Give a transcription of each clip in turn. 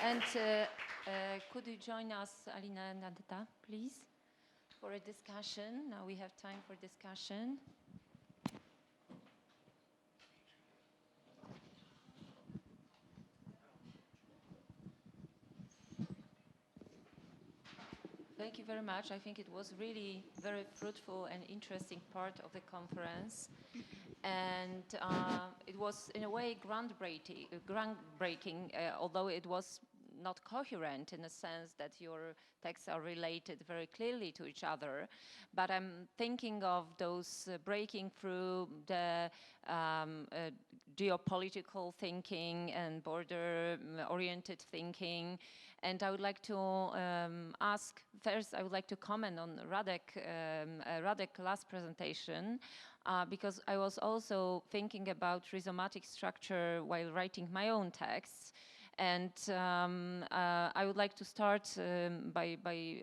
And could you join us, Alina and Adita, please, for a discussion? Now we have time for discussion. Thank you very much. I think it was really very fruitful and interesting part of the conference. And it was, in a way, groundbreaking, although it was not coherent in the sense that your texts are related very clearly to each other. But I'm thinking of those breaking through the geopolitical thinking and border-oriented thinking. And I would like to ask, first I would like to comment on Radek's last presentation, because I was also thinking about rhizomatic structure while writing my own texts. And I would like to start by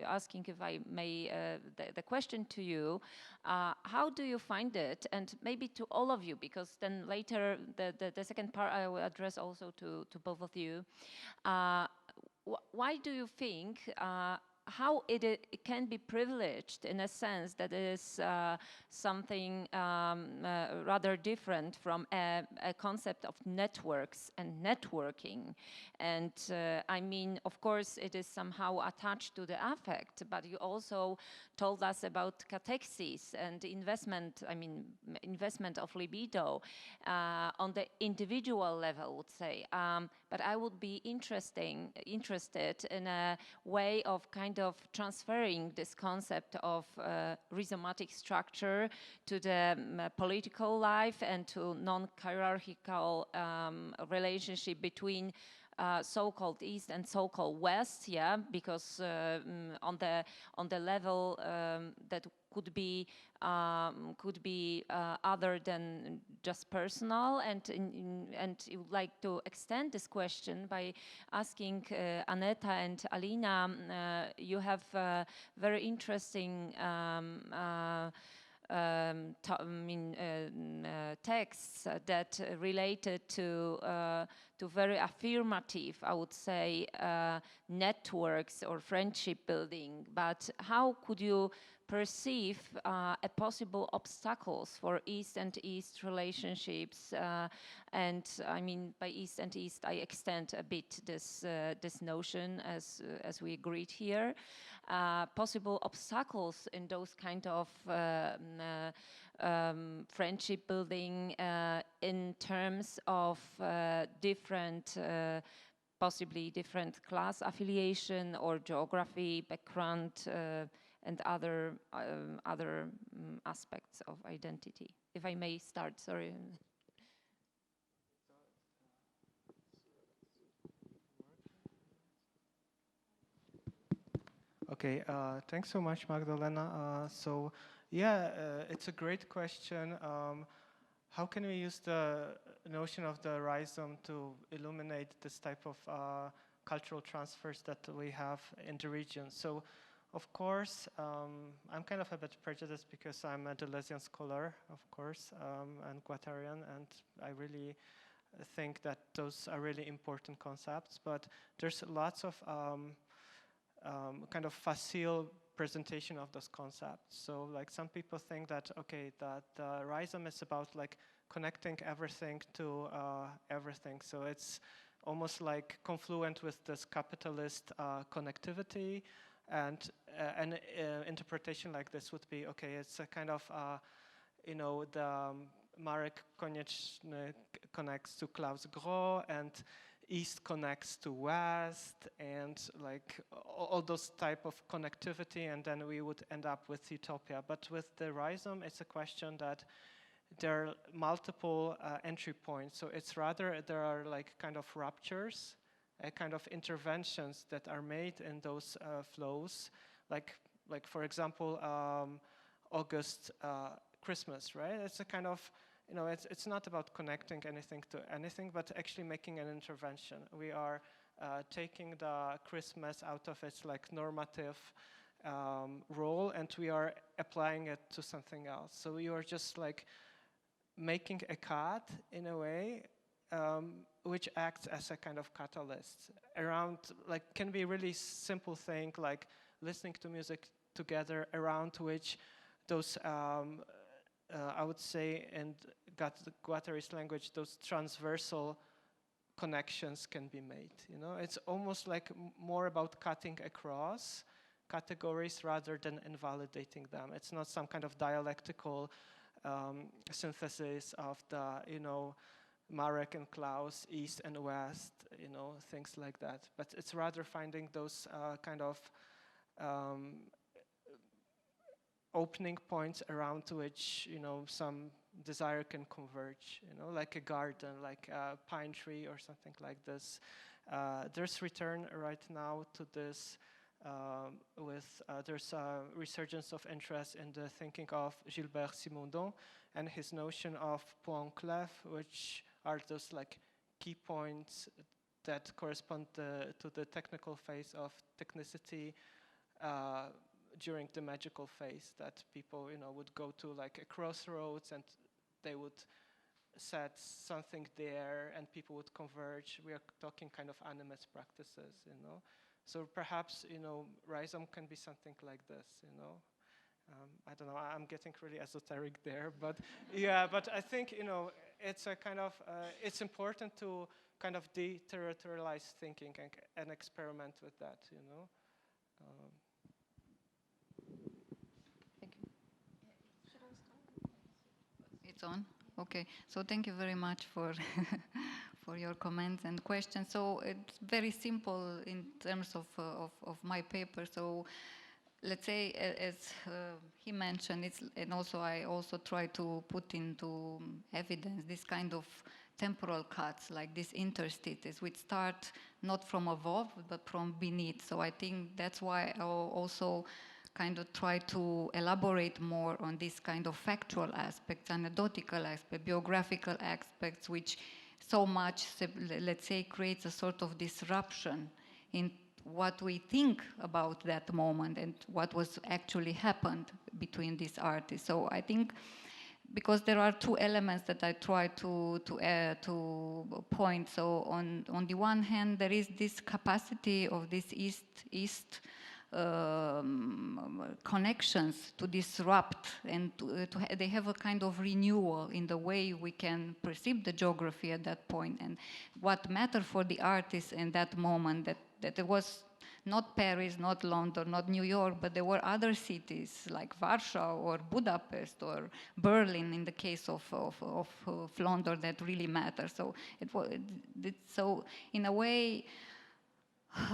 asking, if I may, the question to you. How do you find it? And maybe to all of you, because then later the second part I will address also to both of you. Why do you think how it can be privileged in a sense that it is something rather different from a concept of networks and networking? And I mean, of course, it is somehow attached to the affect, but you also told us about catexis and investment, I mean, investment of libido on the individual level, I would say. But I would be interested in a way of kind of transferring this concept of rhizomatic structure to the political life and to non-hierarchical relationship between so-called East and so-called West, yeah, because on the level that could be other than just personal, and you would like to extend this question by asking Aneta and Alina. You have very interesting texts that related to very affirmative, I would say, networks or friendship building. But how could you perceive a possible obstacles for East and East relationships? And I mean, by East and East, I extend a bit this notion as we agreed here. Possible obstacles in those kind of friendship building in terms of different possibly different class affiliation or geography, background, and other aspects of identity. If I may start, sorry. Okay, thanks so much, Magdalena. So, yeah, it's a great question. How can we use the notion of the rhizome to illuminate this type of cultural transfers that we have in the region? So, of course, I'm kind of a bit prejudiced because I'm a Deleuzian scholar, of course, and Guattarian, and I really think that those are really important concepts. But there's lots of kind of facile presentation of those concepts. So, like, some people think that, okay, that the rhizome is about like connecting everything to everything. So it's almost like confluent with this capitalist connectivity. And an interpretation like this would be, okay, it's a kind of, you know, the Marek Konieczny connects to Klaus Groh, and East connects to West, and like all those type of connectivity, and then we would end up with utopia. But with the rhizome, it's a question that there are multiple entry points. So it's rather, there are like kind of ruptures, kind of interventions that are made in those flows, like for example, August Christmas, right? It's a kind of, you know, it's not about connecting anything to anything, but actually making an intervention. We are taking the Christmas out of its like normative role, and we are applying it to something else. So you are just like making a cut in a way, which acts as a kind of catalyst around, like, can be a really simple thing, like listening to music together, around which those, I would say, in Guattari's language, those transversal connections can be made. You know, it's almost like more about cutting across categories rather than invalidating them. It's not some kind of dialectical synthesis of the, you know, Marek and Klaus, East and West, you know, things like that. But it's rather finding those kind of opening points around which, you know, some desire can converge, you know, like a garden, like a pine tree or something like this. There's return right now to this there's a resurgence of interest in the thinking of Gilbert Simondon and his notion of point clef, which are those like key points that correspond to the technical phase of technicity during the magical phase, that people, you know, would go to like a crossroads and they would set something there and people would converge. We are talking kind of animate practices, you know. So perhaps, you know, rhizome can be something like this, you know. I don't know, I'm getting really esoteric there, but yeah, but I think, you know, it's a kind of, it's important to kind of deterritorialize thinking and experiment with that, you know. Thank you. It's on? Okay, so thank you very much for for your comments and questions. So it's very simple in terms of my paper. So let's say, as he mentioned, and also I also try to put into evidence this kind of temporal cuts, like these interstices, which start not from above, but from beneath. So I think that's why I also kind of try to elaborate more on this kind of factual aspects, anecdotal aspects, biographical aspects, which so much, let's say, creates a sort of disruption in what we think about that moment and what was actually happened between these artists. So I think, because there are two elements that I try to point. So on the one hand, there is this capacity of this East connections to disrupt, and they have a kind of renewal in the way we can perceive the geography at that point, and what mattered for the artists in that moment, that it was not Paris, not London, not New York, but there were other cities like Warsaw or Budapest or Berlin in the case of London that really matter. So so in a way,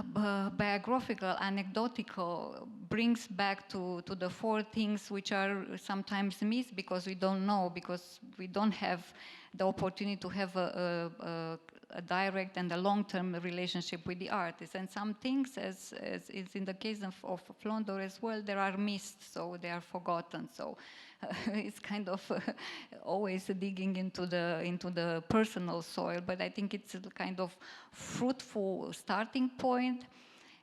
biographical, anecdotal brings back to the four things which are sometimes missed because we don't know, because we don't have the opportunity to have a direct and a long-term relationship with the artist. And some things, as is in the case of Flondor as well, they are missed, so they are forgotten. So it's kind of always digging into the personal soil, but I think it's a kind of fruitful starting point,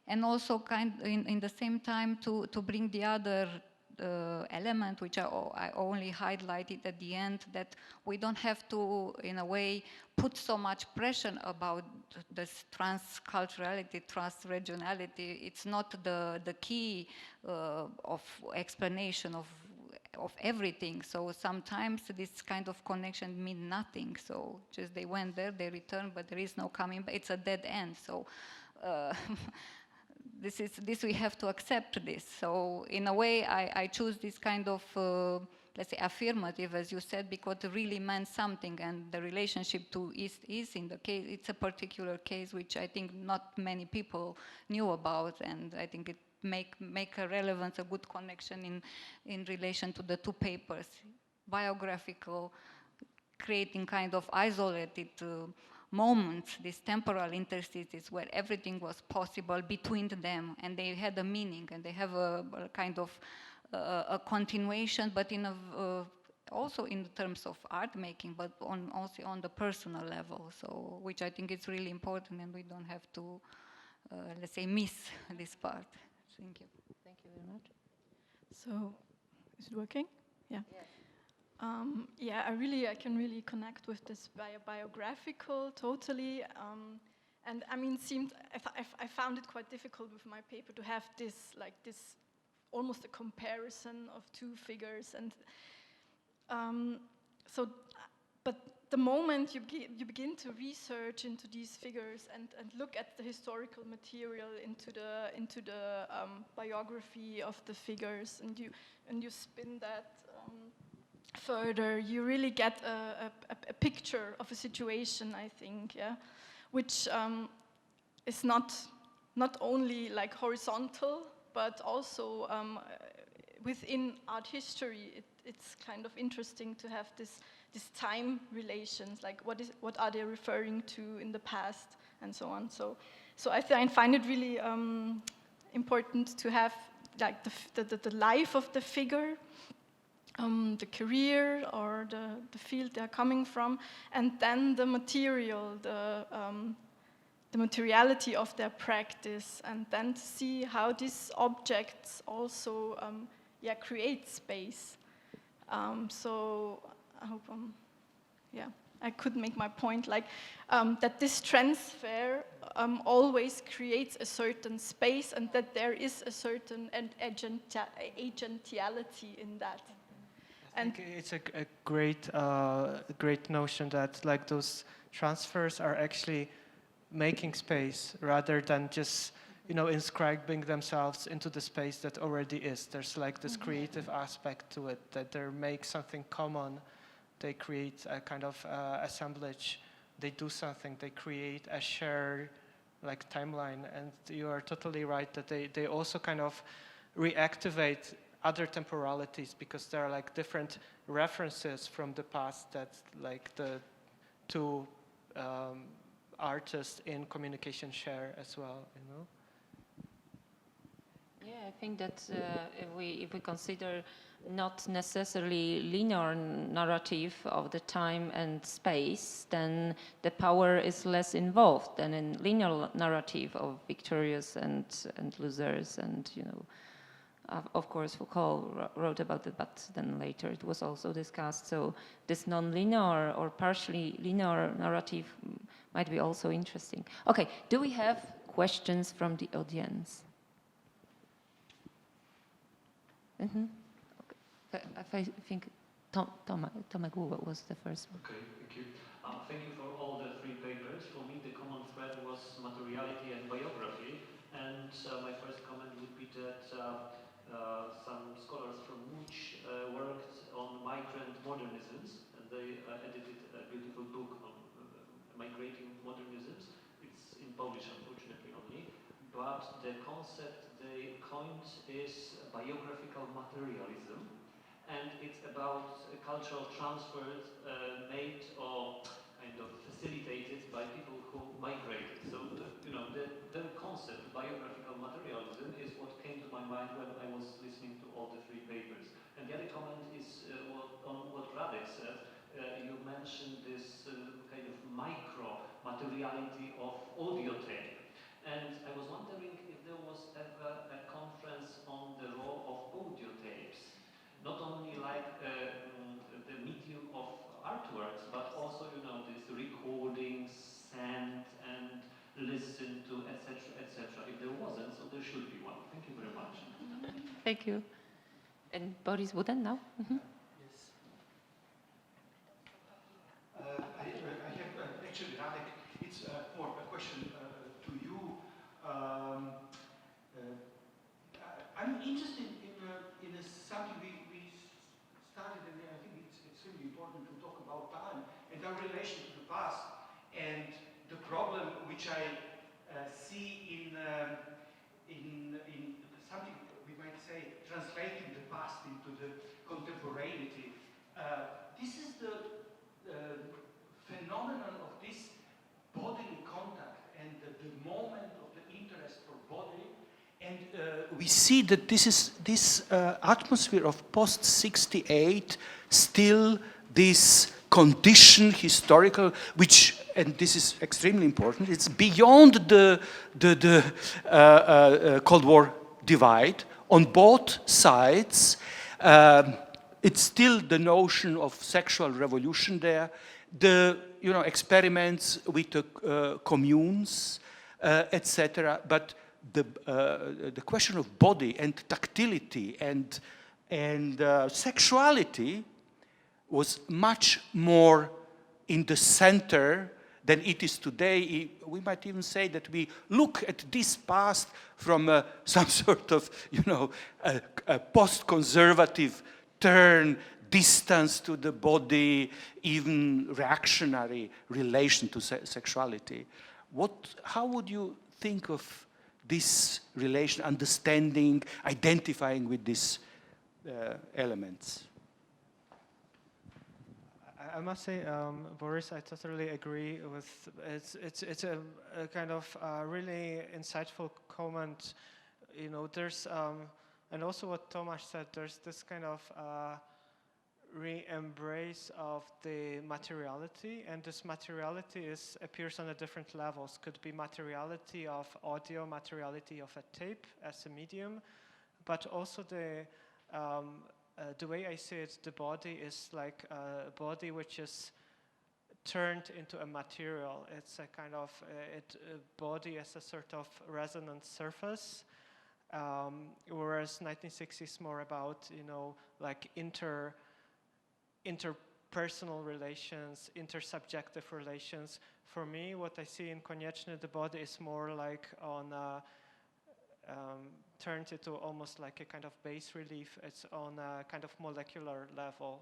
and also in the same time to bring the other element, which I only highlighted at the end, that we don't have to, in a way, put so much pressure about this transculturality, transregionality. It's not the key of explanation of everything. So sometimes this kind of connection mean nothing. So just they went there, they returned, but there is no coming back. It's a dead end. So this we have to accept this. So in a way, I choose this kind of let's say affirmative, as you said, because it really meant something, and the relationship to East is in the case. It's a particular case which I think not many people knew about, and I think it make a relevance, a good connection in relation to the two papers, biographical, creating kind of isolated moments, these temporal interstices where everything was possible between them, and they had a meaning, and they have a kind of a continuation, but in also in terms of art making, but also on the personal level. So, which I think is really important, and we don't have to, let's say, miss this part. Thank you. Thank you very much. So, is it working? Yeah. Yes. Yeah, I can really connect with this biographical totally. And I mean, I found it quite difficult with my paper to have this, almost a comparison of two figures. And but the moment you begin to research into these figures and look at the historical material, into the biography of the figures, and you spin that further, you really get a picture of a situation, I think, yeah, which is not only like horizontal, but also within art history. It's kind of interesting to have this time relations, like what are they referring to in the past and so on. So I find it really important to have like the life of the figure, the career or the field they're coming from, and then the material, the materiality of their practice, and then to see how these objects also create space. So I hope I could make my point, like that this transfer always creates a certain space, and that there is a certain agentiality in that. I think it's a great notion that like those transfers are actually making space rather than just inscribing themselves into the space that already is. There's like this creative aspect to it, that they make something common. They create a kind of assemblage. They do something. They create a shared like timeline. And you are totally right that they also kind of reactivate other temporalities, because there are like different references from the past that like the two artists in communication share as well, Yeah, I think that if we consider not necessarily linear narrative of the time and space, then the power is less involved than in linear narrative of victorious and losers, and of course Foucault wrote about it, but then later it was also discussed. So this non-linear or partially linear narrative might be also interesting. Okay, do we have questions from the audience? Okay. I think Tomek was the first one. Okay, thank you. Thank you for all the three papers. For me, the common thread was materiality and biography. And my first comment would be that some scholars from Łódź worked on migrant modernisms, and they edited a beautiful book on migrating modernisms. It's in Polish, unfortunately, only. But the concept they coined is biographical materialism. And it's about cultural transfers made or kind of facilitated by people who migrated. So, the very concept, biographical materialism, is what came to my mind when I was listening to all the three papers. And the other comment is on what Radek said. You mentioned this kind of micro materiality of audio tape. And I was wondering if there was ever a conference on the role of audio tapes. Not only like the medium of artworks, but also, this recording, send and listen to, etc., etc. If there wasn't, so there should be one. Thank you very much. Thank you. And Boris Wooden now? Yes. I have actually, Radek, it's for a question to you. I'm interested in something we started, and I think it's extremely important to talk about time and our relation to the past, and the problem which I see in something we might say translating the past into the contemporaneity. This is the phenomenon of this bodily contact and the moment of the interest for body. And we see that this atmosphere of post-68 still this condition historical, which, and this is extremely important, it's beyond the Cold War divide on both sides. it's still the notion of sexual revolution there. The experiments with the communes, etc. But the question of body and tactility and sexuality was much more in the center than it is today. We might even say that we look at this past from some sort of, a post-conservative turn, distance to the body, even reactionary relation to sexuality. How would you think of this relation, understanding, identifying with these elements? I must say, Boris, I totally agree with it's a kind of really insightful comment. There's and also what Tomasz said. There's this kind of re-embrace of the materiality, and this materiality appears on a different levels. Could be materiality of audio, materiality of a tape as a medium, but also the way I see it, the body is like a body which is turned into a material. It's a kind of body as a sort of resonant surface, whereas 1960s is more about like interpersonal relations, intersubjective relations. For me, what I see in Konieczny, the body is more like on turned into almost like a kind of bas relief. It's on a kind of molecular level,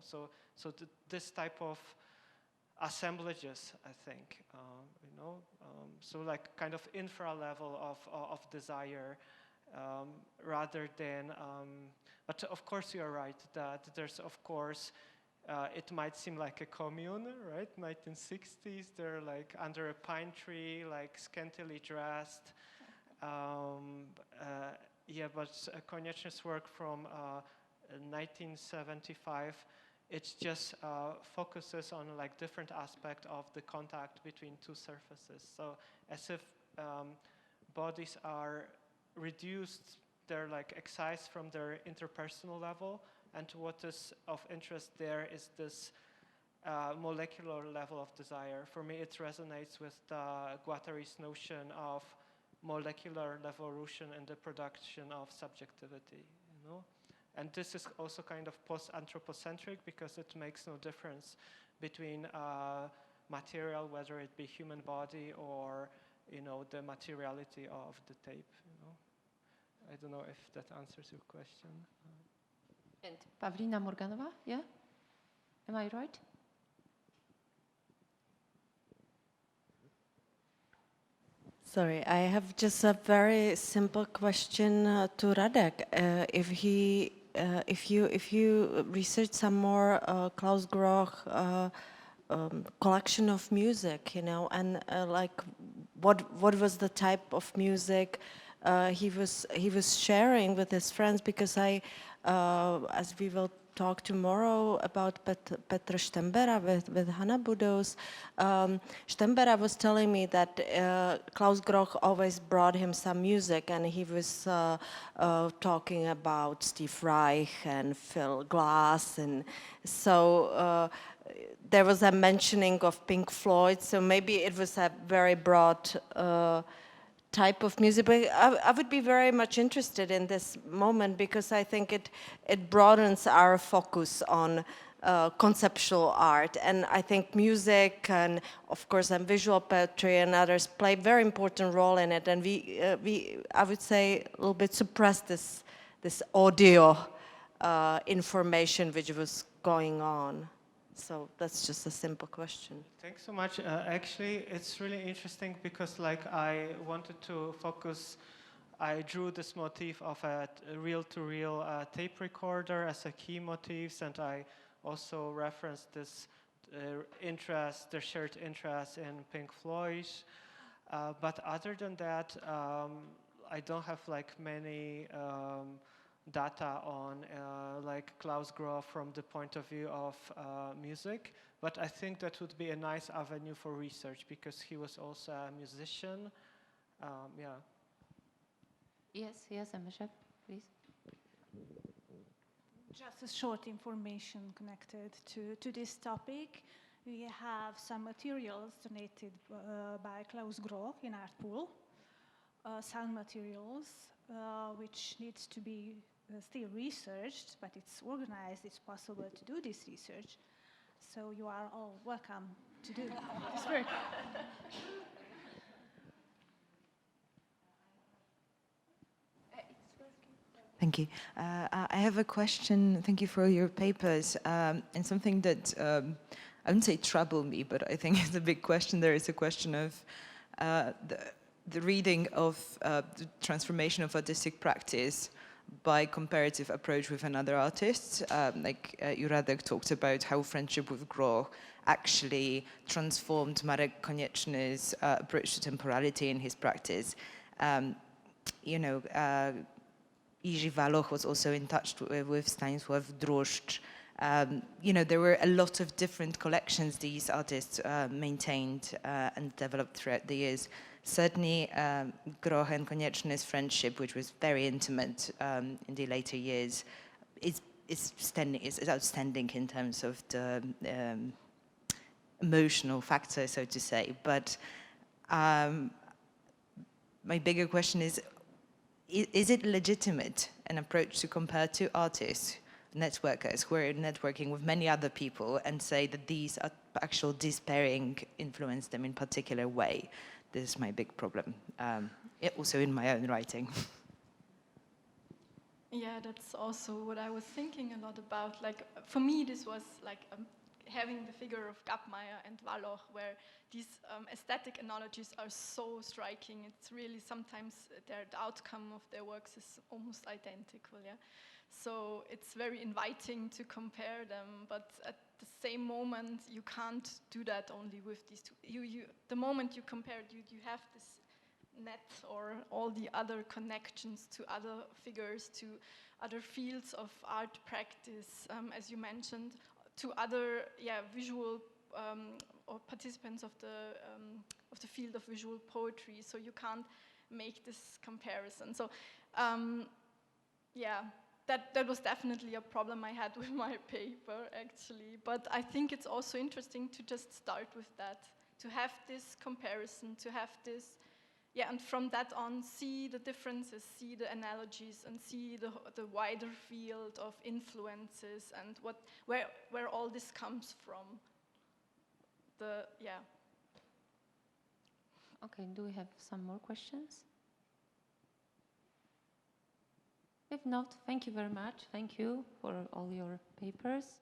So this type of assemblages, I think, so like kind of infra level of desire, rather than. But of course, you're right that there's of course. It might seem like a commune, right? 1960s, they're like under a pine tree, like scantily dressed. But Konieczny's work from 1975, it just focuses on like different aspect of the contact between two surfaces. So as if bodies are reduced, they're like excised from their interpersonal level, and what is of interest there is this molecular level of desire. For me, it resonates with Guattari's notion of molecular evolution and the production of subjectivity, And this is also kind of post-anthropocentric because it makes no difference between material, whether it be human body or, the materiality of the tape, I don't know if that answers your question. And Pavlina Morganova, yeah? Am I right? Sorry, I have just a very simple question to Radek. If you research some more Klaus Groch collection of music, and like what was the type of music he was sharing with his friends, because as we will talk tomorrow about Petr Stembera with Hanna Budos. Stembera was telling me that Klaus Groch always brought him some music, and he was talking about Steve Reich and Phil Glass, and so there was a mentioning of Pink Floyd, so maybe it was a very broad type of music, but I would be very much interested in this moment, because I think it broadens our focus on conceptual art, and I think music and of course and visual poetry and others play a very important role in it, and I would say a little bit suppressed this audio information which was going on. So that's just a simple question. Thanks so much. Actually, it's really interesting because I wanted to focus, I drew this motif of a reel-to-reel tape recorder as a key motif, and I also referenced this the shared interest in Pink Floyd. But other than that, I don't have many data on Klaus Groch from the point of view of music, but I think that would be a nice avenue for research because he was also a musician. Yes, Amishab, please. Just a short information connected to this topic. We have some materials donated by Klaus Groh in Artpool, sound materials, which needs to be still researched, but it's organized, it's possible to do this research. So you are all welcome to do this work. Thank you. I have a question. Thank you for your papers. And something that I wouldn't say trouble me, but I think is a big question. There is a question of the reading of the transformation of artistic practice by comparative approach with another artist. Like Juradek talked about how friendship with Groh actually transformed Marek Konieczny's approach to temporality in his practice. You know, Jiří Valoch was also in touch with Stanisław Droszcz. You know, there were a lot of different collections these artists maintained and developed throughout the years. Certainly, Groh and Konieczny's friendship, which was very intimate in the later years, is outstanding in terms of the emotional factor, so to say. But my bigger question is it legitimate, an approach to compare two artists, networkers, who are networking with many other people, and say that these are actual despairing influence them in particular way? This is my big problem, also in my own writing. Yeah, that's also what I was thinking a lot about. Like, for me, this was like having the figure of Gabmeier and Valoch, where these aesthetic analogies are so striking. It's really sometimes the outcome of their works is almost identical. Yeah, so it's very inviting to compare them, but at the same moment, you can't do that only with these two. The moment you compare, you have this net or all the other connections to other figures, to other fields of art practice, as you mentioned, to other visual or participants of the field of visual poetry. So you can't make this comparison. So that was definitely a problem I had with my paper, actually. But I think it's also interesting to just start with that, to have this comparison, to have this, and from that on, see the differences, see the analogies, and see the wider field of influences and where all this comes from. Okay, do we have some more questions? If not, thank you very much. Thank you for all your papers.